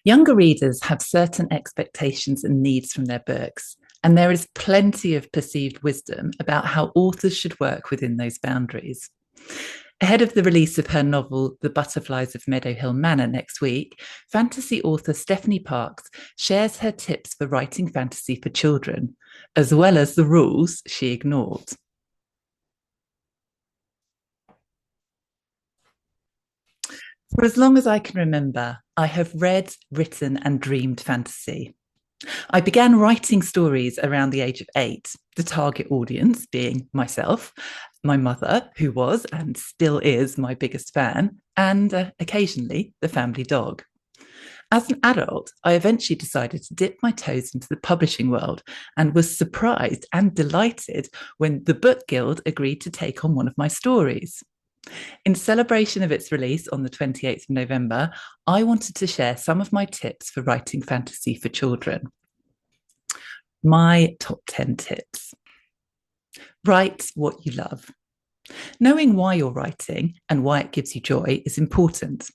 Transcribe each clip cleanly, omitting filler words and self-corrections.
Younger readers have certain expectations and needs from their books, and there is plenty of perceived wisdom about how authors should work within those boundaries. Ahead of the release of her novel, The Butterflies of Meadow Hill Manor, next week, fantasy author Stefanie Parks shares her tips for writing fantasy for children, as well as the rules she ignored. For as long as I can remember, I have read, written, and dreamed fantasy. I began writing stories around the age of 8, the target audience being myself, my mother, who was and still is my biggest fan, and occasionally the family dog. As an adult, I eventually decided to dip my toes into the publishing world and was surprised and delighted when the Book Guild agreed to take on one of my stories. In celebration of its release on the 28th of November, I wanted to share some of my tips for writing fantasy for children. My top 10 tips. Write what you love. Knowing why you're writing and why it gives you joy is important.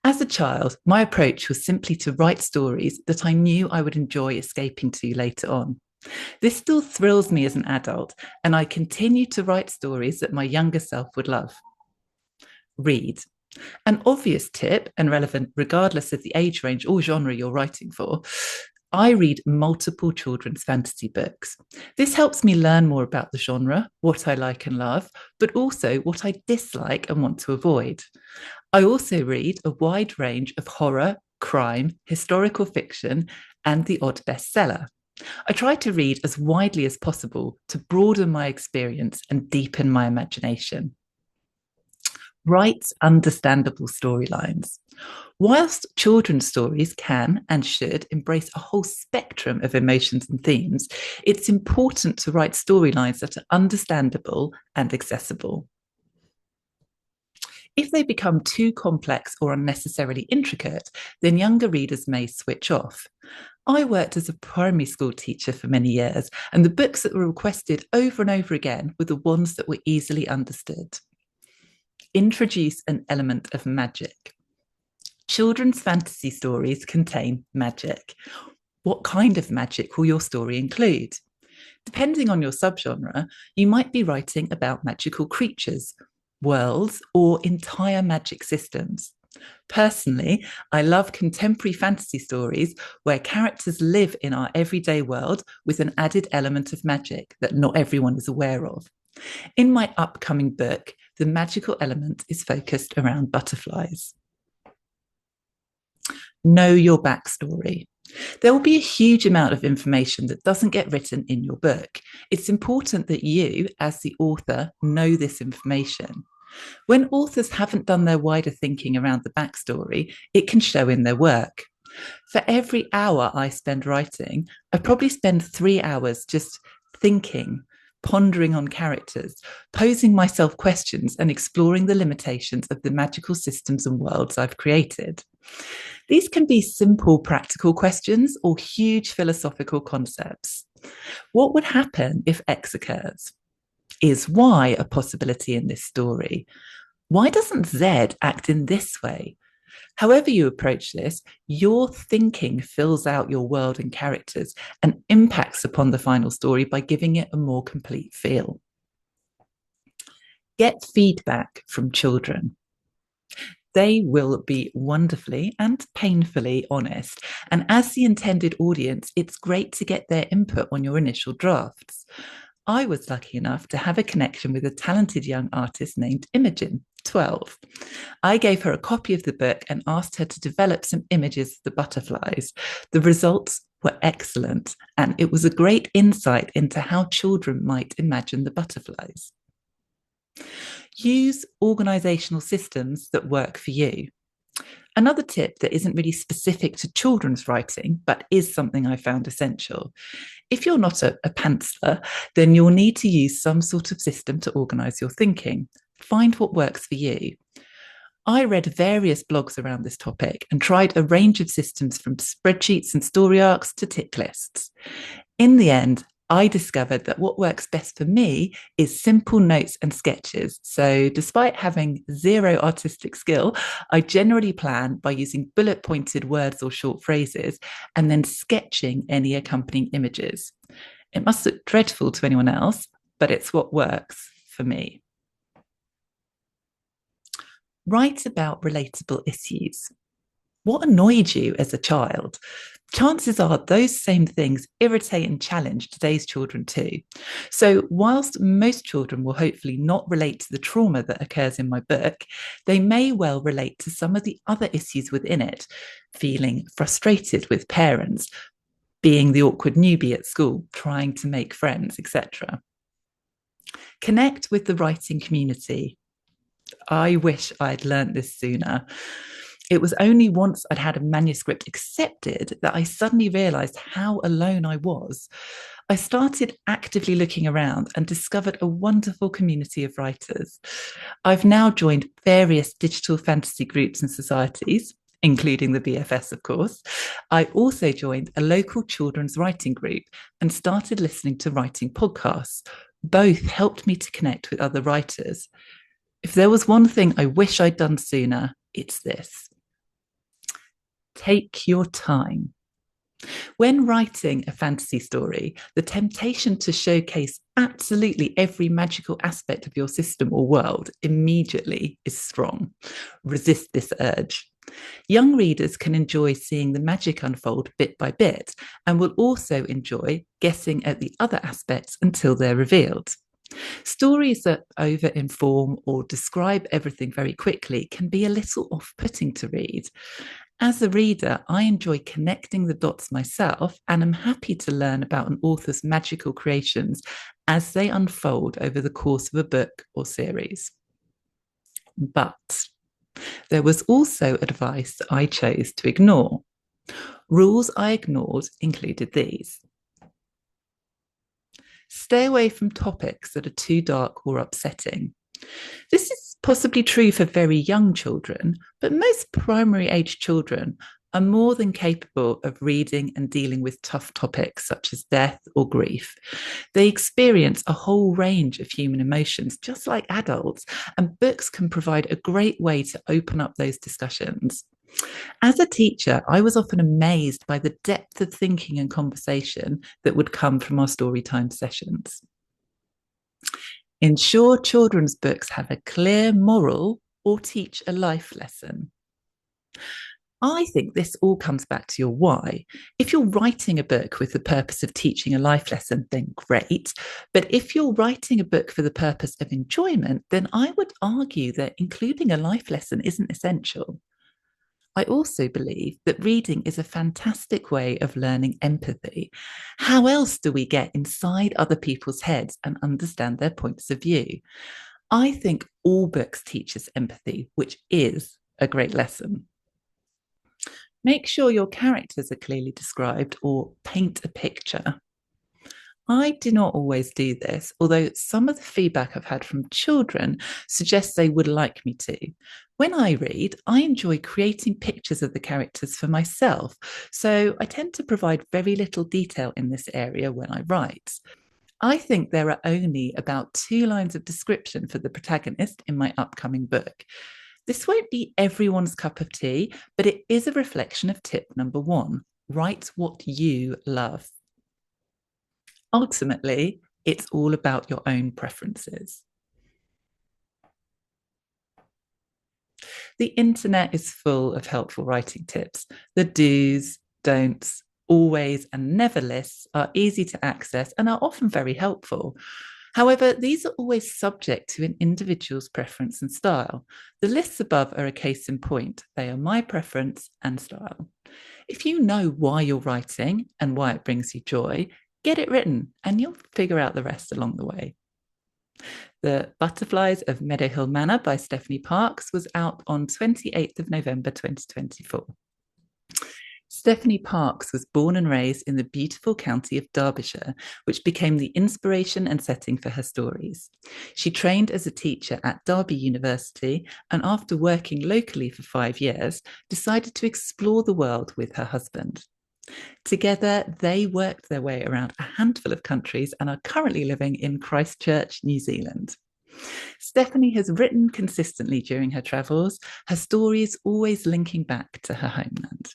As a child, my approach was simply to write stories that I knew I would enjoy escaping to later on. This still thrills me as an adult, and I continue to write stories that my younger self would love. Read. An obvious tip and relevant regardless of the age range or genre you're writing for. I read multiple children's fantasy books. This helps me learn more about the genre, what I like and love, but also what I dislike and want to avoid. I also read a wide range of horror, crime, historical fiction, and the odd bestseller. I try to read as widely as possible to broaden my experience and deepen my imagination. Write understandable storylines. Whilst children's stories can and should embrace a whole spectrum of emotions and themes, it's important to write storylines that are understandable and accessible. If they become too complex or unnecessarily intricate, then younger readers may switch off. I worked as a primary school teacher for many years, and the books that were requested over and over again were the ones that were easily understood. Introduce an element of magic. Children's fantasy stories contain magic. What kind of magic will your story include? Depending on your subgenre, you might be writing about magical creatures, worlds, or entire magic systems. Personally, I love contemporary fantasy stories where characters live in our everyday world with an added element of magic that not everyone is aware of. In my upcoming book, the magical element is focused around butterflies. Know your backstory. There will be a huge amount of information that doesn't get written in your book. It's important that you, as the author, know this information. When authors haven't done their wider thinking around the backstory, it can show in their work. For every hour I spend writing, I probably spend 3 hours just thinking, pondering on characters, posing myself questions, and exploring the limitations of the magical systems and worlds I've created. These can be simple practical questions or huge philosophical concepts. What would happen if X occurs? Is Y a possibility in this story? Why doesn't Z act in this way? However you approach this, your thinking fills out your world and characters and impacts upon the final story by giving it a more complete feel. Get feedback from children. They will be wonderfully and painfully honest. And as the intended audience, it's great to get their input on your initial drafts. I was lucky enough to have a connection with a talented young artist named Imogen, 12. I gave her a copy of the book and asked her to develop some images of the butterflies. The results were excellent, and it was a great insight into how children might imagine the butterflies. Use organizational systems that work for you. Another tip that isn't really specific to children's writing, but is something I found essential. If you're not a pantser, then you'll need to use some sort of system to organize your thinking. Find what works for you. I read various blogs around this topic and tried a range of systems from spreadsheets and story arcs to tick lists. In the end, I discovered that what works best for me is simple notes and sketches. So, despite having zero artistic skill, I generally plan by using bullet pointed words or short phrases and then sketching any accompanying images. It must look dreadful to anyone else, but it's what works for me. Write about relatable issues. What annoyed you as a child? Chances are those same things irritate and challenge today's children too. So, whilst most children will hopefully not relate to the trauma that occurs in my book, they may well relate to some of the other issues within it, feeling frustrated with parents, being the awkward newbie at school, trying to make friends, etc. Connect with the writing community. I wish I'd learned this sooner. It was only once I'd had a manuscript accepted that I suddenly realised how alone I was. I started actively looking around and discovered a wonderful community of writers. I've now joined various digital fantasy groups and societies, including the BFS, of course. I also joined a local children's writing group and started listening to writing podcasts. Both helped me to connect with other writers. If there was one thing I wish I'd done sooner, it's this. Take your time. When writing a fantasy story, the temptation to showcase absolutely every magical aspect of your system or world immediately is strong. Resist this urge. Young readers can enjoy seeing the magic unfold bit by bit and will also enjoy guessing at the other aspects until they're revealed. Stories that over-inform or describe everything very quickly can be a little off-putting to read. As a reader, I enjoy connecting the dots myself and am happy to learn about an author's magical creations as they unfold over the course of a book or series. But there was also advice that I chose to ignore. Rules I ignored included these. Stay away from topics that are too dark or upsetting. This is possibly true for very young children, but most primary age children are more than capable of reading and dealing with tough topics such as death or grief. They experience a whole range of human emotions, just like adults, and books can provide a great way to open up those discussions. As a teacher, I was often amazed by the depth of thinking and conversation that would come from our storytime sessions. Ensure children's books have a clear moral or teach a life lesson. I think this all comes back to your why. If you're writing a book with the purpose of teaching a life lesson, then great. But if you're writing a book for the purpose of enjoyment, then I would argue that including a life lesson isn't essential. I also believe that reading is a fantastic way of learning empathy. How else do we get inside other people's heads and understand their points of view? I think all books teach us empathy, which is a great lesson. Make sure your characters are clearly described or paint a picture. I do not always do this, although some of the feedback I've had from children suggests they would like me to. When I read, I enjoy creating pictures of the characters for myself, so I tend to provide very little detail in this area when I write. I think there are only about 2 lines of description for the protagonist in my upcoming book. This won't be everyone's cup of tea, but it is a reflection of tip number 1. Write what you love. Ultimately, it's all about your own preferences. The internet is full of helpful writing tips. The do's, don'ts, always and never lists are easy to access and are often very helpful. However, these are always subject to an individual's preference and style. The lists above are a case in point. They are my preference and style. If you know why you're writing and why it brings you joy, get it written and you'll figure out the rest along the way. The Butterflies of Meadow Manor by Stefanie Parks was out on 28th of November 2024. Stefanie Parks was born and raised in the beautiful county of Derbyshire, which became the inspiration and setting for her stories. She trained as a teacher at Derby University and after working locally for 5 years, decided to explore the world with her husband. Together, they worked their way around a handful of countries and are currently living in Christchurch, New Zealand. Stefanie has written consistently during her travels, her stories always linking back to her homeland.